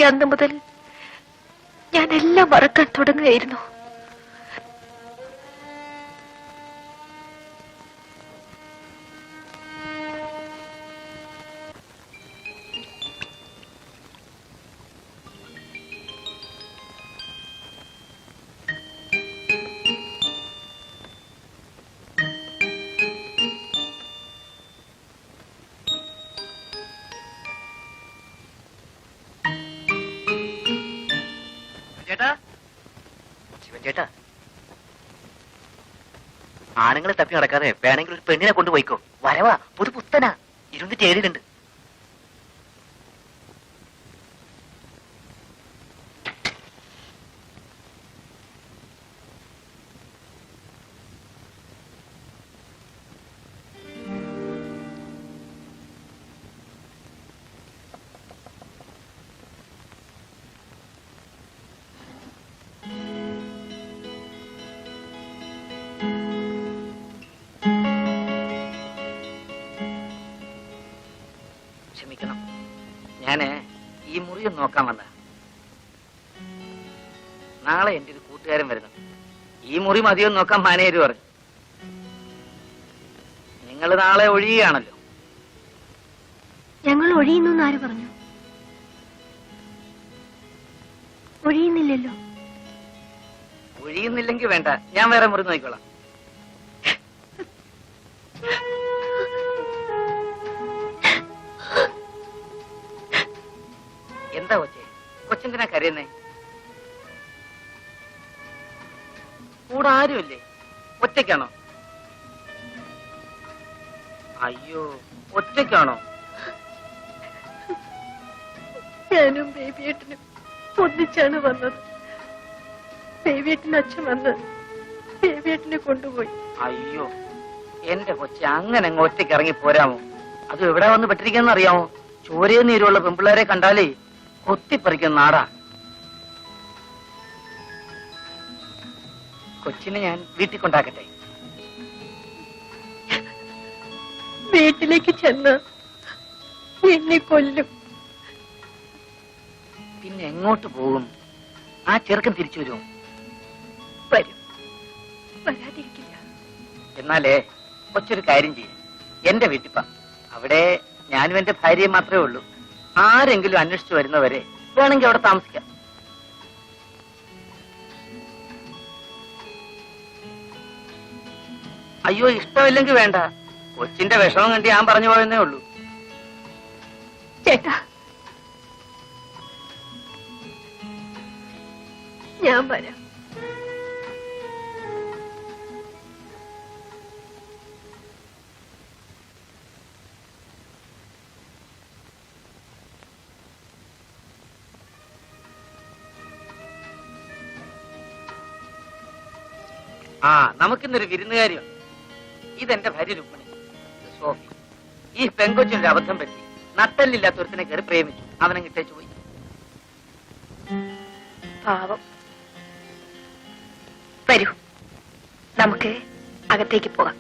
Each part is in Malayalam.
അന്ന് മുതൽ ഞാൻ എല്ലാം മറക്കാൻ തുടങ്ങുകയായിരുന്നു. ചേട്ടാ, ആണുങ്ങളെ തപ്പി നടക്കാതെ വേണമെങ്കിൽ ഒരു പെണ്ണിനെ കൊണ്ടുപോയിക്കോ. വരവാ, പുതുപുത്തനാ, 27 ക്ഷമിക്കണം, ഞാന് ഈ മുറി ഒന്ന് നോക്കാൻ വന്ന. നാളെ എന്റെ ഒരു കൂട്ടുകാരൻ വരുന്നു. ഈ മുറി മതിയൊന്ന് നോക്കാൻ മാനേജർ പറഞ്ഞു. നിങ്ങൾ നാളെ ഒഴിയുകയാണല്ലോ. ഞങ്ങൾ ഒഴിയുന്നു ആര് പറഞ്ഞു? ഒഴിയുന്നില്ലല്ലോ. ഒഴിയുന്നില്ലെങ്കിൽ വേണ്ട, ഞാൻ വേറെ മുറി നോക്കിക്കോളാം. എന്താ കൊച്ചേ, കൊച്ചെന്തിനാ കരയുന്നേ? കൂടെ ആരുമില്ലേ? ഒറ്റയ്ക്കാണോ? അയ്യോ, ഒറ്റയ്ക്കാണോ? ഞാനും ബേബിയേട്ടനും ഒന്നിച്ചാണ് വന്നത്. ബേബിയേട്ടന് അച്ഛൻ വന്ന് ബേബിയേട്ടനെ കൊണ്ടുപോയി. അയ്യോ, എന്റെ കൊച്ചെ, അങ്ങനെ അങ്ങ് ഒറ്റയ്ക്ക് ഇറങ്ങി പോരാമോ? അത് എവിടെ വന്ന് പെട്ടിരിക്കാന്ന് അറിയാമോ? ചോരയും നീരുള്ള പെൺപിള്ളേരെ കണ്ടാലേ കൊത്തിപ്പറിക്കുന്ന നാടാ. കൊച്ചിനെ ഞാൻ വീട്ടിൽ കൊണ്ടാക്കട്ടെ? വീട്ടിലേക്ക് ചെന്ന് എന്നെ കൊല്ലും. പിന്നെ എങ്ങോട്ട് പോകും? ആ ചെറുക്കൻ തിരിച്ചു വരുമോ? വരും, വരാതിരിക്കില്ല. എന്നാലേ കൊച്ചൊരു കാര്യം ചെയ്യും, എന്റെ വീട്ടിപ്പ. അവിടെ ഞാനും എന്റെ ഭാര്യയും മാത്രമേ ഉള്ളൂ. ആരെങ്കിലും അന്വേഷിച്ചു വരുന്നവരെ വേണമെങ്കിൽ അവിടെ താമസിക്കാം. അയ്യോ, ഇഷ്ടമില്ലെങ്കിൽ വേണ്ട. കൊച്ചിന്റെ വിഷമം കണ്ടി ഞാൻ പറഞ്ഞു പോയെന്നേ ഉള്ളൂ. ചേട്ടാ, ഞാൻ വരാം. ആ, നമുക്കിന്നൊരു വിരുന്നുകാരിയുണ്ട്. ഇതെന്റെ ഭാര്യ രുക്മിണി, സോഫി. ഈ പെങ്കൊച്ചിന്റെ അബദ്ധം പറ്റി നട്ടല്ലില്ലാത്ത ഒരുത്തിനെ കയറി പ്രേമിച്ചു. അവനെ കിട്ടേച്ചു പോയി. പാവം. വരൂ, നമുക്ക് അകത്തേക്ക് പോകാം.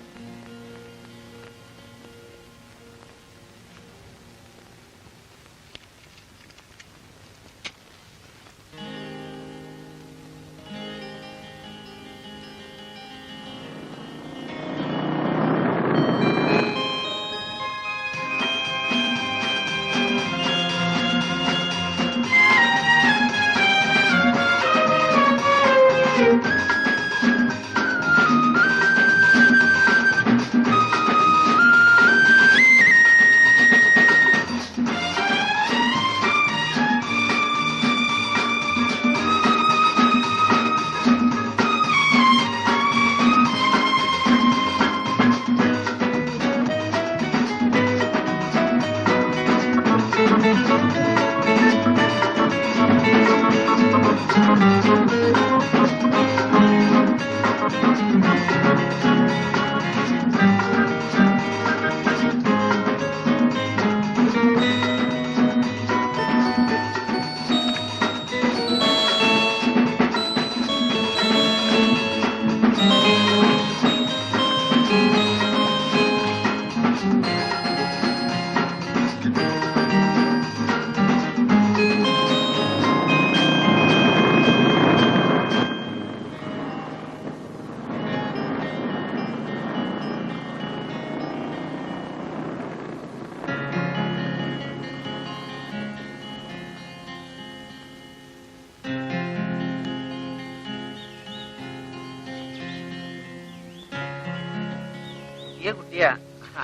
പുതിയ കുട്ടിയാ,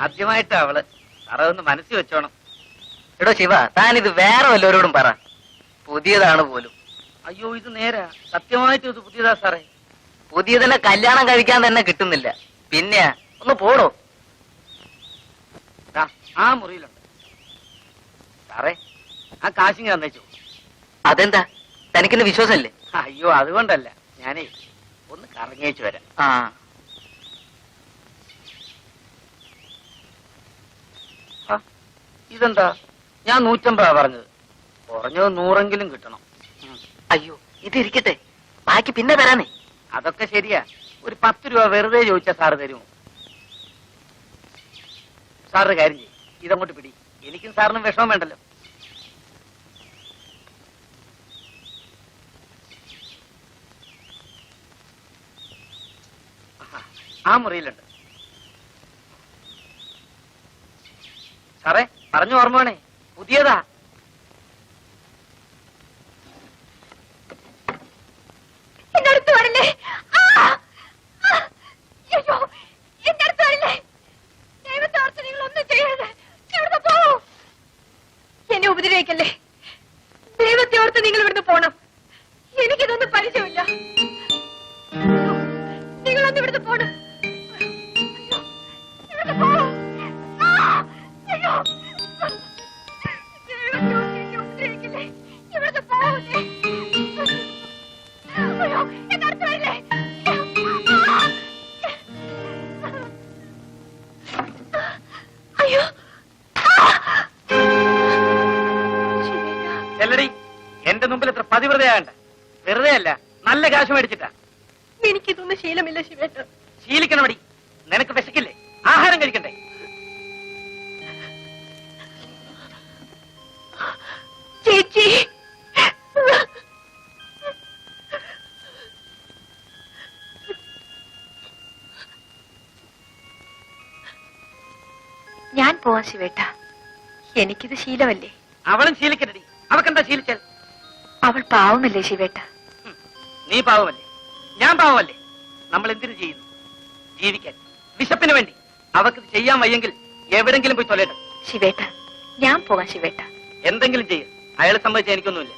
ആദ്യമായിട്ടാ അവള്. സാറേ ഒന്ന് മനസ്സിൽ വെച്ചോണം. എടോ ശിവ, താനിത് വേറെ വല്ലവരോടും പറ. പുതിയതാണ് പോലും. അയ്യോ ഇത് നേരാ, സത്യമായിട്ടും ഇത് പുതിയതാ സാറേ. പുതിയതിനെ കല്യാണം കഴിക്കാൻ തന്നെ കിട്ടുന്നില്ല. പിന്നെ ഒന്ന് പോടോ. ആ മുറിയിലുണ്ട് സാറേ. ആ കാശിങ് തന്നേച്ചു. അതെന്താ, തനിക്കിന്ന് വിശ്വാസമല്ലേ? അയ്യോ അതുകൊണ്ടല്ല, ഞാനേ ഒന്ന് കറങ്ങിയേച്ചു വരാം. ഇതെന്താ, ഞാൻ 150 പറഞ്ഞത്, കുറഞ്ഞത് 100 കിട്ടണം. അയ്യോ ഇതിരിക്കട്ടെ, ബാക്കി പിന്നെ തരാനേ. അതൊക്കെ ശരിയാ, ഒരു 10 രൂപ വെറുതെ ചോദിച്ചാ സാറ് തരുമോ? സാറ് കാര്യം ചെയ്യും, ഇതങ്ങോട്ട് പിടി. എനിക്കും സാറിനും വിഷമം വേണ്ടല്ലോ. ആ മുറിയിലുണ്ട് സാറേ. പറഞ്ഞു ഓർമ്മ വേണേ, പുതിയതാ. എന്റെ അടുത്ത് വരില്ലേ? അയ്യോ എന്റെ അടുത്ത് വരില്ലേ? ദൈവത്തെ ഓർത്ത് നിങ്ങൾ ഒന്നും ചെയ്യരുത്. ഇവിടുന്ന് പോവൂ. എന്നെ ഉപദ്രവിക്കല്ലേ. ദൈവത്തെ ഓർത്ത് നിങ്ങൾ ഇവിടുന്ന് പോണം. എനിക്കിതൊന്നും പരിചയമില്ല. നിങ്ങളൊന്ന് ഇവിടുന്ന് പോണം. ഇവിടുന്ന് പോവൂ. അയ്യോ ഉപദ്രവിക്കല്ലേ. ഇവിടുന്ന് പോവൂലേ. അയ്യോ എന്റെ അടുത്ത് വരില്ലേ? അയ്യോ ചെല്ലടി, എന്റെ മുമ്പിൽ എത്ര പതിവ്രതയാകണ്ട. വെറുതെ അല്ല, നല്ല കാശ് മേടിച്ചിട്ടാ. എനിക്കിതൊന്നും ശീലമില്ല ശിവേട്ട. ശീലിക്കണമടി, നിനക്ക് വിശക്കില്ലേ? ആഹാരം കഴിക്കണ്ടേ? ചേച്ചി ഞാൻ പോവാ ശിവേട്ട. എനിക്കിത് ശീലമല്ലേ. അവളും ശീലിക്കണ്ടടി. അവക്കെന്താ ശീലിച്ചാൽ? അവൾ പാവമല്ലേ ശിവേട്ട? നീ പാവമല്ലേ, ഞാൻ പാവമല്ലേ? നമ്മൾ എന്തിനു ചെയ്യുന്നു? ജീവിക്കാൻ, വിശപ്പിന് വേണ്ടി. അവർക്ക് ചെയ്യാൻ വയ്യെങ്കിൽ എവിടെങ്കിലും പോയി തൊലയട്ടെ. ശിവേട്ട ഞാൻ പോകാം ശിവേട്ട. എന്തെങ്കിലും ചെയ്യും, അയാളെ സംബന്ധിച്ച് എനിക്കൊന്നുമില്ല.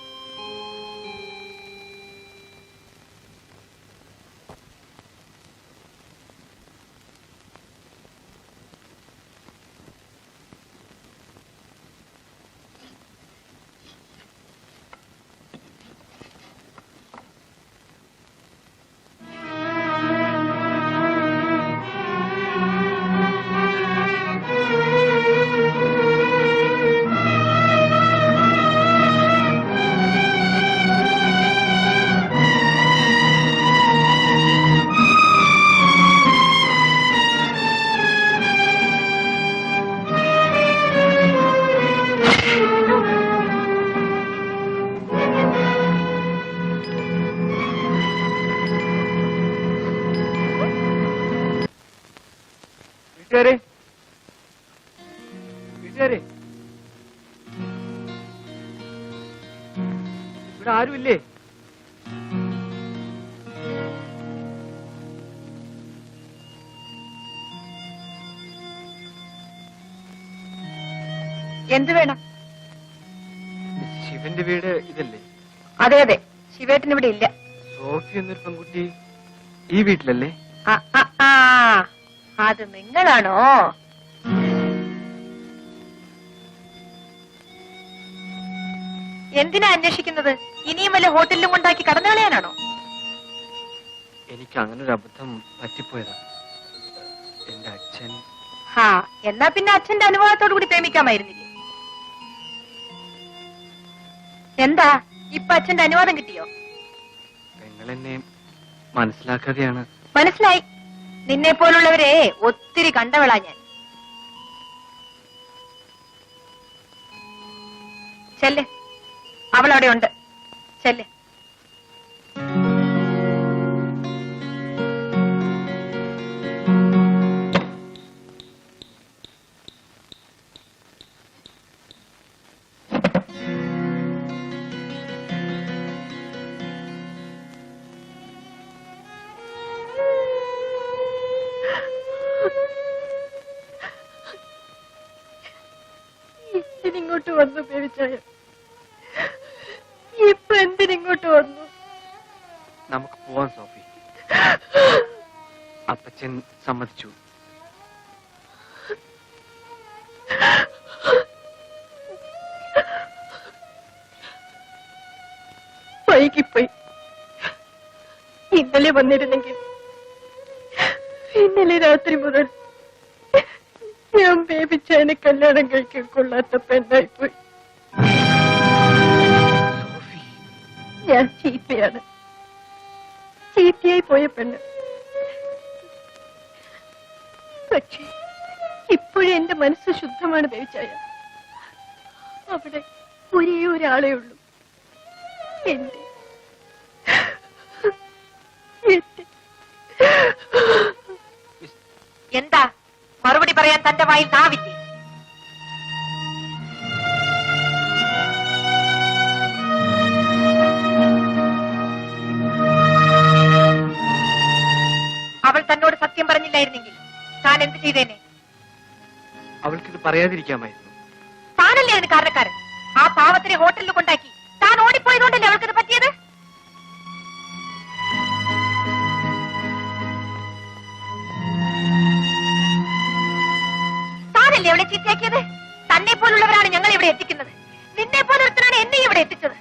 ഇവിടെ ആരുമില്ലേ? എന്ത് വേണം? ശിവന്റെ വീട് ഇതല്ലേ? അതെ അതെ, ശിവേട്ടൻ ഇവിടെ ഇല്ല. സോഫി എന്നൊരു പെൺകുട്ടി ഈ വീട്ടിലല്ലേ? അത് നിങ്ങളാണോ? എന്തിനാ അന്വേഷിക്കുന്നത്? ഇനിയും വല്ല ഹോട്ടലിലും കൊണ്ടാക്കി കടന്നു കളയാനാണോ? എനിക്ക് അങ്ങനെ ഒരു അബദ്ധം പറ്റിപ്പോയതാ. എന്റെ അച്ഛൻ. എന്നാ പിന്നെ അച്ഛന്റെ അനുവാദത്തോടു കൂടി പ്രേമിക്കാമായിരുന്നില്ലേ? എന്താ ഇപ്പൊ അച്ഛന്റെ അനുവാദം കിട്ടിയോ? പെങ്ങളെന്നെ മനസ്സിലാക്കാതെയാണ്. മനസ്സിലായി. നിന്നെ പോലുള്ളവരെ ഒത്തിരി കണ്ടവളാ ഞാൻ. ചെല്ല്, അവളവിടെ ഉണ്ട്. ചെല്ല്. ഇങ്ങോട്ട് വന്നു ബേബിച്ചായ? ഇപ്പൊ എന്തിനിങ്ങോട്ട് വന്നു? നമുക്ക് പോവാൻ സോഫി. അപ്പച്ചൻ സമ്മതിച്ചു. വൈകിപ്പോയി. ഇന്നലെ വന്നിരുന്നെങ്കിൽ ഇന്നലെ രാത്രി മുതൽ ഞാൻ ബേബിച്ചായനെ കല്യാണം കഴിക്കാൻ കൊള്ളാത്ത പെണ്ണായിപ്പോയി. ഞാൻ ചീത്തയാണ്, ചീത്തയായി പോയ പെണ്ണ്. പക്ഷേ ഇപ്പോഴും എന്റെ മനസ്സ് ശുദ്ധമാണ് ബേബിച്ചായ. അവിടെ ഒരേ ഒരാളേ ഉള്ളൂ, എന്റെ. എന്താ മറുപടി പറയാൻ തന്റെ വായിൽ നാവില്ലേ? അവൾ തന്നോട് സത്യം പറഞ്ഞില്ലായിരുന്നെങ്കിൽ താൻ എന്ത് ചെയ്തേനെ? അവൾക്കിത് പറയാതിരിക്കാമായിരുന്നു. താനല്ലേ അതിന് കാരണക്കാരൻ. ആ പാവത്തിനെ ഹോട്ടലിൽ കൊണ്ടാക്കി താൻ ഓടിപ്പോയതുകൊണ്ടല്ലേ അവൾക്കിത് പറ്റിയത്? താനല്ലേ അവളെ ചീത്തയാക്കിയത്? തന്നെ പോലുള്ളവരാണ് ഞങ്ങൾ ഇവിടെ എത്തിക്കുന്നത്. നിന്നെ പോലൊരുത്തനാണ് എന്നെ ഇവിടെ എത്തിച്ചത്.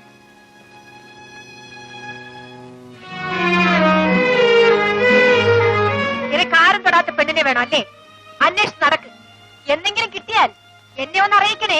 നിനക്ക് ആരും തൊടാത്ത പെണ്ണിനെ വേണം അല്ലേ? അന്വേഷിച്ച് നടക്ക്. എന്തെങ്കിലും കിട്ടിയാൽ എന്നെ ഒന്ന് അറിയിക്കണേ.